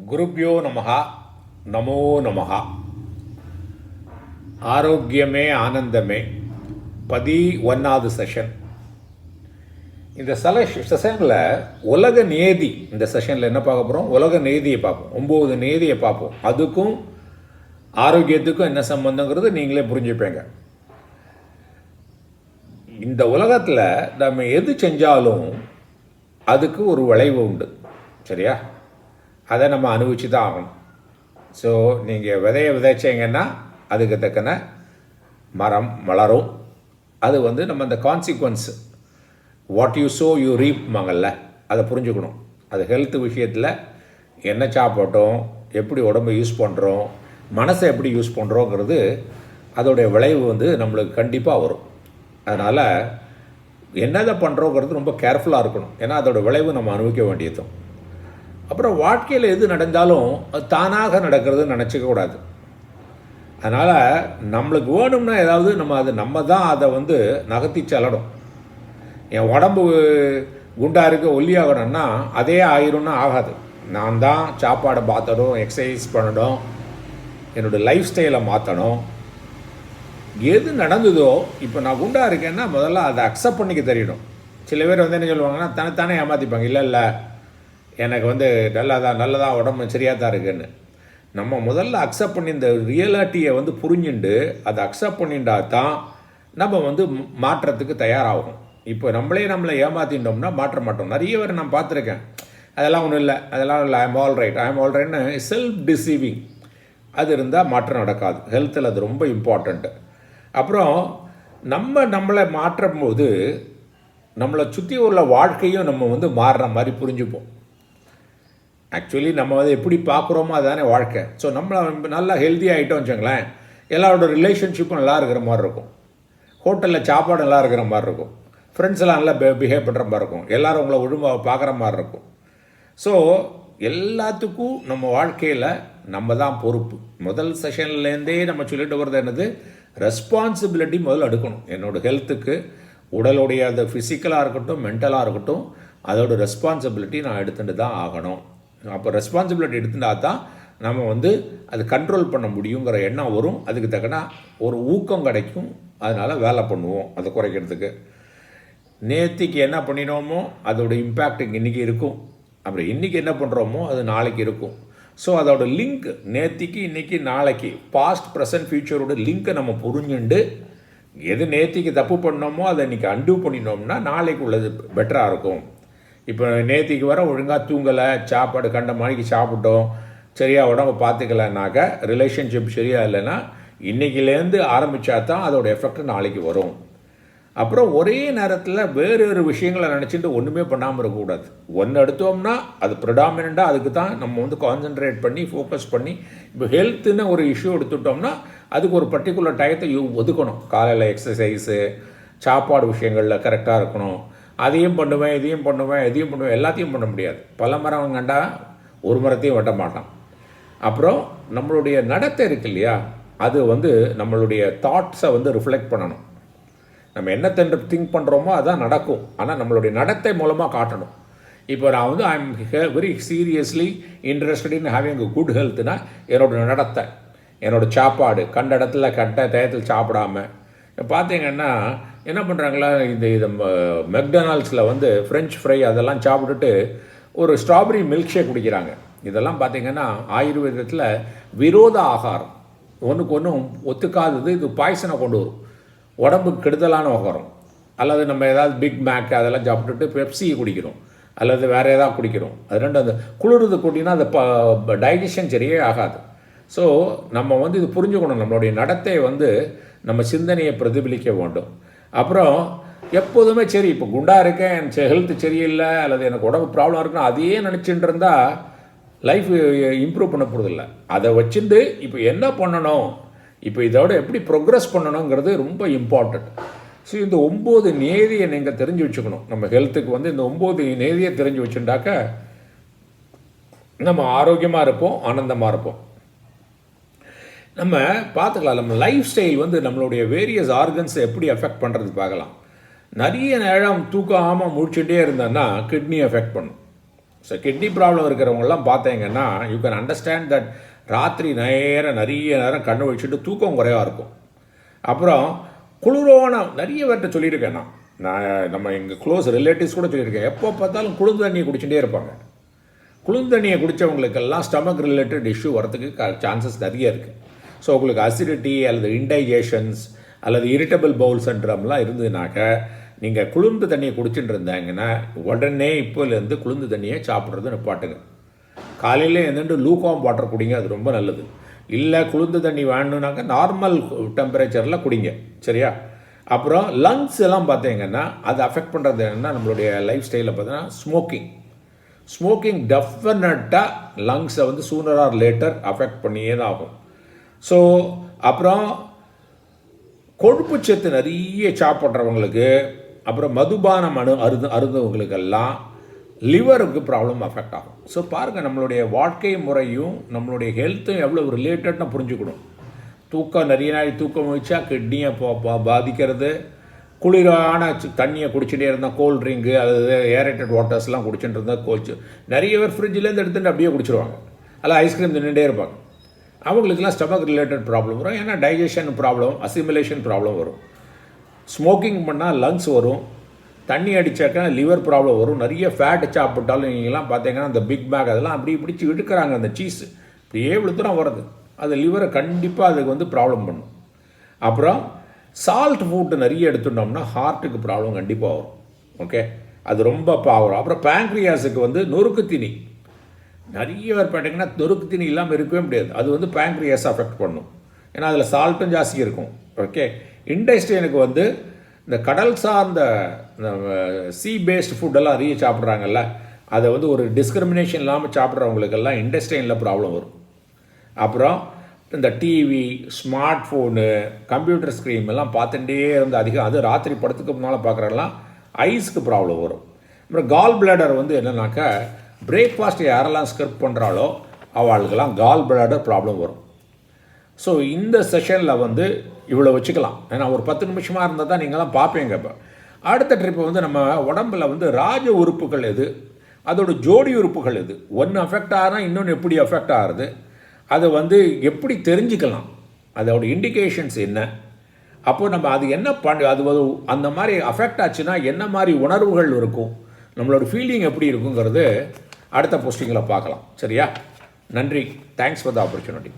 குருப்யோ நமஹா. நமோ நமஹா. ஆரோக்கியமே ஆனந்தமே 11வது செஷன். இந்த செஷனில் உலக நேதி, இந்த செஷனில் என்ன பார்க்க போகிறோம்? உலக நேதியை பார்ப்போம். 9 நேதியை பார்ப்போம். அதுக்கும் ஆரோக்கியத்துக்கும் என்ன சம்பந்தங்கிறது நீங்களே புரிஞ்சுப்பீங்க. இந்த உலகத்தில் நம்ம எது செஞ்சாலும் அதுக்கு ஒரு விளைவு உண்டு, சரியா? அதை நம்ம அனுபவிச்சு தான் ஆகணும். ஸோ நீங்கள் விதைச்சிங்கன்னா அதுக்கு தக்கன மரம் வளரும். அது நம்ம அந்த consequence, what you sow you ரீப்மாங்கல்ல, அதை புரிஞ்சுக்கணும். அது ஹெல்த் விஷயத்தில் என்ன சாப்பிட்டோம், எப்படி உடம்பை யூஸ் பண்ணுறோம், மனசை எப்படி யூஸ் பண்ணுறோங்கிறது அதோடைய விளைவு நம்மளுக்கு கண்டிப்பாக வரும். அதனால் என்னதை பண்ணுறோங்கிறது ரொம்ப கேர்ஃபுல்லாக இருக்கணும். ஏன்னா அதோடய விளைவு நம்ம அனுபவிக்க வேண்டியதும். அப்புறம் வாழ்க்கையில் எது நடந்தாலும் அது தானாக நடக்கிறதுன்னு நினச்சிக்க கூடாது. அதனால் நம்மளுக்கு வேணும்னா ஏதாவது நம்ம தான் அதை நகர்த்தி செல்லணும். என் உடம்பு குண்டாக இருக்க ஒல்லியாகணும்னா அதே ஆயிரும்னா ஆகாது. நான் தான் சாப்பாடை மாற்றணும், எக்ஸசைஸ் பண்ணணும், என்னோடய லைஃப் ஸ்டைலை மாற்றணும். எது நடந்ததோ, இப்போ நான் குண்டாக இருக்கேன்னா முதல்ல அதை அக்செப்ட் பண்ணிக்க தெரியணும். சில பேர் என்ன சொல்லுவாங்கன்னா தன்னைத்தானே ஏமாற்றிப்பாங்க. இல்லை எனக்கு நல்லதாக உடம்பு சரியாக தான் இருக்குன்னு. நம்ம முதல்ல அக்செப்ட் பண்ணி இந்த ரியாலிட்டியை புரிஞ்சுண்டு அதை அக்செப்ட் பண்ணிட்டா தான் நம்ம மாற்றத்துக்கு தயாராகும். இப்போ நம்மளை ஏமாற்றிட்டோம்னா மாற்ற மாட்டோம். நிறைய பேர் நான் பார்த்துருக்கேன், அதெல்லாம் ஒன்றும் இல்லை, அதெல்லாம் இல்லை, ஐ எம் ஆல் ரைட்னு செல்ஃப் டிசீவிங். அது இருந்தால் மாற்றம் நடக்காது. ஹெல்த்தில் அது ரொம்ப இம்பார்ட்டண்ட்டு. அப்புறம் நம்மளை மாற்றும் போது நம்மளை சுற்றி உள்ள வாழ்க்கையும் நம்ம மாறுற மாதிரி புரிஞ்சுப்போம். ஆக்சுவலி நம்ம எப்படி பார்க்குறோமோ அதுதானே வாழ்க்கை. ஸோ நம்மளை நல்லா ஹெல்த்தி ஆகிட்டோம் வச்சுங்களேன், எல்லாரோட ரிலேஷன்ஷிப்பும் நல்லா இருக்கிற மாதிரி இருக்கும், ஹோட்டலில் சாப்பாடு நல்லா இருக்கிற மாதிரி இருக்கும், ஃப்ரெண்ட்ஸ் எல்லாம் நல்லா பிஹேவ் பண்ணுற மாதிரி இருக்கும், எல்லோரும் உங்களை ஒழுங்காக பார்க்குற மாதிரி இருக்கும். ஸோ எல்லாத்துக்கும் நம்ம வாழ்க்கையில் நம்ம தான் பொறுப்பு. முதல் செஷன்லேருந்தே நம்ம சொல்லிட்டு வர்றது என்னது, ரெஸ்பான்சிபிலிட்டி முதல்ல எடுக்கணும். என்னோடய ஹெல்த்துக்கு உடலுடைய அந்த ஃபிசிக்கலாக இருக்கட்டும், மென்டலாக இருக்கட்டும், அதோட ரெஸ்பான்சிபிலிட்டி நான் எடுத்துகிட்டு தான் ஆகணும். அப்போ ரெஸ்பான்சிபிலிட்டி எடுத்துட்டா தான் நம்ம அது கண்ட்ரோல் பண்ண முடியுங்கிற எண்ணம் வரும். அதுக்கு தக்கன ஒரு ஊக்கம் கிடைக்கும். அதனால் வேலை பண்ணுவோம் அதை குறைக்கிறதுக்கு. நேற்றுக்கு என்ன பண்ணினோமோ அதோட இம்பேக்ட் இன்றைக்கி இருக்கும். அப்புறம் இன்றைக்கி என்ன பண்ணுறோமோ அது நாளைக்கு இருக்கும். ஸோ அதோட லிங்க் நேற்றுக்கு, இன்றைக்கி, நாளைக்கு, பாஸ்ட், ப்ரெசன்ட், ஃபியூச்சரோட லிங்க்கை நம்ம புரிஞ்சுண்டு எது நேற்றுக்கு தப்பு பண்ணோமோ அதை இன்றைக்கி அன்டூ பண்ணினோம்னா நாளைக்கு உள்ளது பெட்டராக இருக்கும். இப்போ நேற்றுக்கு வர ஒழுங்காக தூங்கலை, சாப்பாடு கண்ட மணிக்கு சாப்பிட்டோம், சரியாக உடம்பை பார்த்துக்கலனாக்க, ரிலேஷன்ஷிப் சரியாக இல்லைன்னா இன்றைக்கிலேருந்து ஆரம்பித்தா தான் அதோடய எஃபெக்ட் நாளைக்கு வரும். அப்புறம் ஒரே நேரத்தில் வேறு விஷயங்களை நினச்சிட்டு ஒன்றுமே பண்ணாமல் இருக்கக்கூடாது. ஒன்று எடுத்தோம்னா அது ப்ரிடாமினண்ட்டாக அதுக்கு தான் நம்ம கான்சென்ட்ரேட் பண்ணி ஃபோக்கஸ் பண்ணி. இப்போ ஹெல்த்துன்னு ஒரு இஷ்யூ எடுத்துட்டோம்னா அதுக்கு ஒரு பர்டிகுலர் டயத்தை ஒதுக்கணும். காலையில் எக்ஸசைஸு, சாப்பாடு விஷயங்களில் கரெக்டாக இருக்கணும். அதையும் பண்ணுவேன், இதையும் பண்ணுவேன், எதையும் பண்ணுவேன், எல்லாத்தையும் பண்ண முடியாது. பல மரம் கண்டா ஒரு மரத்தையும் வெட்ட மாட்டான். அப்புறம் நம்மளுடைய நடத்தை இருக்கு இல்லையா, அது நம்மளுடைய தாட்ஸை ரிஃப்ளெக்ட் பண்ணணும். நம்ம என்ன திங்க் பண்ணுறோமோ அதான் நடக்கும். ஆனால் நம்மளுடைய நடத்தை மூலமாக காட்டணும். இப்போ நான் I am very seriously interested in having a good ஹெல்த்னா என்னோடய நடத்தை, என்னோடய சாப்பாடு கண்ட இடத்துல கண்ட டயத்தில் சாப்பிடாம. பார்த்தீங்கன்னா என்ன பண்ணுறாங்களா, இந்த மெக்டொனால்ட்ஸில் ஃப்ரெஞ்ச் ஃப்ரை அதெல்லாம் சாப்பிட்டுட்டு ஒரு ஸ்ட்ராபெரி மில்க் ஷேக் குடிக்கிறாங்க. இதெல்லாம் பார்த்திங்கன்னா ஆயுர்வேதத்தில் விரோத ஆகாரம், ஒன்றுக்கு ஒன்றும் ஒத்துக்காதது. இது பாய்சனை கொண்டு வரும், உடம்புக்கு கெடுதலான ஆகாரம். அல்லது நம்ம ஏதாவது பிக் மேக் அதெல்லாம் சாப்பிட்டுட்டு பெப்சி குடிக்கிறோம், அல்லது வேறு ஏதாவது குடிக்கிறோம். அது ரெண்டு அந்த குளிர்றது கூட்டினா அது டைஜஷன் சரியே ஆகாது. ஸோ நம்ம இது புரிஞ்சுக்கணும். நம்மளுடைய நடத்தை நம்ம சிந்தனையை பிரதிபலிக்க வேண்டும். அப்புறம் எப்போதுமே சரி, இப்போ குண்டாக இருக்கேன், எனக்கு ஹெல்த் சரியில்லை, அல்லது எனக்கு உடம்பு ப்ராப்ளம் இருக்குன்னா அதையே நினச்சிட்டு இருந்தால் லைஃப் இம்ப்ரூவ் பண்ண போகிறதில்ல. அதை வச்சுட்டு இப்போ என்ன பண்ணணும், இப்போ இதோட எப்படி ப்ரோக்ரஸ் பண்ணணுங்கிறது ரொம்ப இம்பார்ட்டண்ட். ஸோ இந்த 9 நேதியை நீங்கள் தெரிஞ்சு வச்சுக்கணும். நம்ம ஹெல்த்துக்கு இந்த 9 நேதியை தெரிஞ்சு வச்சுட்டாக்க நம்ம ஆரோக்கியமாக இருப்போம், ஆனந்தமாக இருப்போம். நம்ம பார்த்துக்கலாம், நம்ம லைஃப் ஸ்டைல் நம்மளுடைய வேரியஸ் ஆர்கன்ஸை எப்படி எஃபெக்ட் பண்ணுறது பார்க்கலாம். நிறைய நேரம் தூக்காமல் முடிச்சுட்டே இருந்தோன்னா கிட்னி எஃபெக்ட் பண்ணும். ஸோ கிட்னி ப்ராப்ளம் இருக்கிறவங்கெல்லாம் பார்த்தீங்கன்னா யூ கேன் அண்டர்ஸ்டாண்ட் தட் ராத்திரி நிறைய நேரம் கண்ணு வச்சுட்டு தூக்கம் குறைவாக இருக்கும். அப்புறம் குளிரோன நிறைய பேர்கிட்ட சொல்லியிருக்கேன் நான் நம்ம எங்கள் க்ளோஸ் ரிலேட்டிவ்ஸ் கூட சொல்லியிருக்கேன், எப்போ பார்த்தாலும் குளிர்ந்த தண்ணியை குடிச்சுட்டே இருப்பாங்க. குளிர்ந்த தண்ணியை குடித்தவங்களுக்கெல்லாம் ஸ்டமக் ரிலேட்டட் இஷ்யூ வரதுக்கு சான்சஸ் நிறைய இருக்குது. ஸோ உங்களுக்கு அசிடிட்டி அல்லது இன்டைஜேஷன்ஸ் அல்லது இரிட்டபிள் பவுல் சிண்ட்ரம்லாம் இருந்ததுனாக்க நீங்கள் குளிர்ந்த தண்ணியை குடிச்சுட்டு இருந்தாங்கன்னா உடனே இப்போலேருந்து குளிர்ந்த தண்ணியை சாப்பிட்றது நிப்பாட்டுங்க. காலையில் எழுந்துட்டு லூக்வார்ம் வாட்டர் குடிங்க, அது ரொம்ப நல்லது. இல்லை குளிர்ந்த தண்ணி வேணும்னாக்க நார்மல் டெம்பரேச்சரில் குடிங்க, சரியா? அப்புறம் லங்ஸ் எல்லாம் பார்த்தீங்கன்னா அது அஃபெக்ட் பண்ணுறது என்னென்னா நம்மளுடைய லைஃப் ஸ்டைலில் பார்த்தீங்கன்னா ஸ்மோக்கிங் டெஃபினட்டாக லங்ஸை வந்து சூனர் ஆர் லேட்டர் அஃபெக்ட் பண்ணியே தான் ஆகும். ஸோ அப்புறம் கொழுப்புச்சத்து நிறைய சாப்பிட்றவங்களுக்கு, அப்புறம் மதுபானம் அருந்தவங்களுக்கெல்லாம் லிவருக்கு ப்ராப்ளம் அஃபெக்ட் ஆகும். ஸோ பாருங்கள், நம்மளுடைய வாழ்க்கை முறையும் நம்மளுடைய ஹெல்த்தும் எவ்வளோ ரிலேட்டட்னு புரிஞ்சுக்கணும். தூக்கம் நிறைய நாள் தூக்கம் வச்சா கிட்னியை பாதிக்கிறது. குளிரான தண்ணியை குடிச்சிட்டே இருந்தால் கோல்ட் ட்ரிங்கு அல்லது ஏரேட்டட் வாட்டர்ஸ்லாம் குடிச்சுட்டு இருந்தால் கோச்சு நிறைய பேர் ஃப்ரிட்ஜிலேருந்து எடுத்துகிட்டு அப்படியே குடிச்சிருவாங்க. அதில் ஐஸ்கிரீம் தின்னுட்டே இருப்பாங்க. அவங்களுக்குலாம் ஸ்டமக் ரிலேட்டட் ப்ராப்ளம் வரும். ஏன்னா டைஜஷன் ப்ராப்ளம், அசிமிலேஷன் ப்ராப்ளம் வரும். ஸ்மோக்கிங் பண்ணால் லங்ஸ் வரும். தண்ணி அடித்தாக்கா லிவர் ப்ராப்ளம் வரும். நிறைய ஃபேட் சாப்பிட்டாலும் நீங்களாம் பார்த்தீங்கன்னா அந்த பிக் பேக் அதெல்லாம் அப்படி பிடிச்சி இழுக்கிறாங்க. அந்த சீஸ் இப்படியே இழுத்துலாம் வருது. அது லிவரை கண்டிப்பாக அதுக்கு வந்து ப்ராப்ளம் பண்ணும். அப்புறம் சால்ட் ஃபுட்டு நிறைய எடுத்துட்டோம்னா ஹார்ட்டுக்கு ப்ராப்ளம் கண்டிப்பாக வரும். ஓகே, அது ரொம்ப பாவம். அப்புறம் பேங்க்ரியாஸுக்கு வந்து நொறுக்கு தீனி நிறைய பேர் பார்த்தீங்கன்னா நொறுக்கு தீனி இல்லாமல் இருக்கவே முடியாது. அது வந்து பேங்க்ரியாஸ் அஃபெக்ட் பண்ணும். ஏன்னா அதில் சால்ட்டும் ஜாஸ்தி இருக்கும். ஓகே, இன்டெஸ்டைனுக்கு வந்து இந்த கடல் சார்ந்த சீ பேஸ்ட் ஃபுட்டெல்லாம் நிறைய சாப்பிட்றாங்கல்ல, அதை வந்து ஒரு டிஸ்கிரிமினேஷன் இல்லாமல் சாப்பிட்றவங்களுக்கெல்லாம் இன்டெஸ்டைனில் ப்ராப்ளம் வரும். அப்புறம் இந்த TV, smart phone, computer screen எல்லாம் பார்த்துட்டே இருந்து அதிகம், அது ராத்திரி படத்துக்கு முன்னால் பார்க்குறதெல்லாம் ஐஸ்க்கு ப்ராப்ளம் வரும். அப்புறம் கால் பிளாடர் வந்து என்னென்னாக்கா பிரேக்ஃபாஸ்ட் யாரெல்லாம் ஸ்கிப் பண்ணுறாலோ அவளுக்கெல்லாம் கால் பிளாடர் ப்ராப்ளம் வரும். ஸோ இந்த செஷனில் வந்து இவ்வளோ வச்சுக்கலாம். ஏன்னா ஒரு 10 நிமிஷமாக இருந்தால் தான் நீங்களாம் பார்ப்பீங்க. இப்போ அடுத்த ட்ரிப்பு வந்து நம்ம உடம்பில் வந்து ராஜ உறுப்புகள் எது, அதோட ஜோடி உறுப்புகள் எது, ஒன்று அஃபெக்ட் ஆகிறா இன்னொன்று எப்படி அஃபெக்ட் ஆகுது, அதை வந்து எப்படி தெரிஞ்சுக்கலாம், அதோட இண்டிகேஷன்ஸ் என்ன, அப்போது நம்ம அது என்ன அது அந்த மாதிரி அஃபெக்ட் ஆச்சுன்னா என்ன மாதிரி உணர்வுகள் இருக்கும், நம்மளோட ஃபீலிங் எப்படி இருக்குங்கிறது அடுத்த போஸ்டிங்கில் பார்க்கலாம். சரியா? நன்றி. Thanks for the opportunity.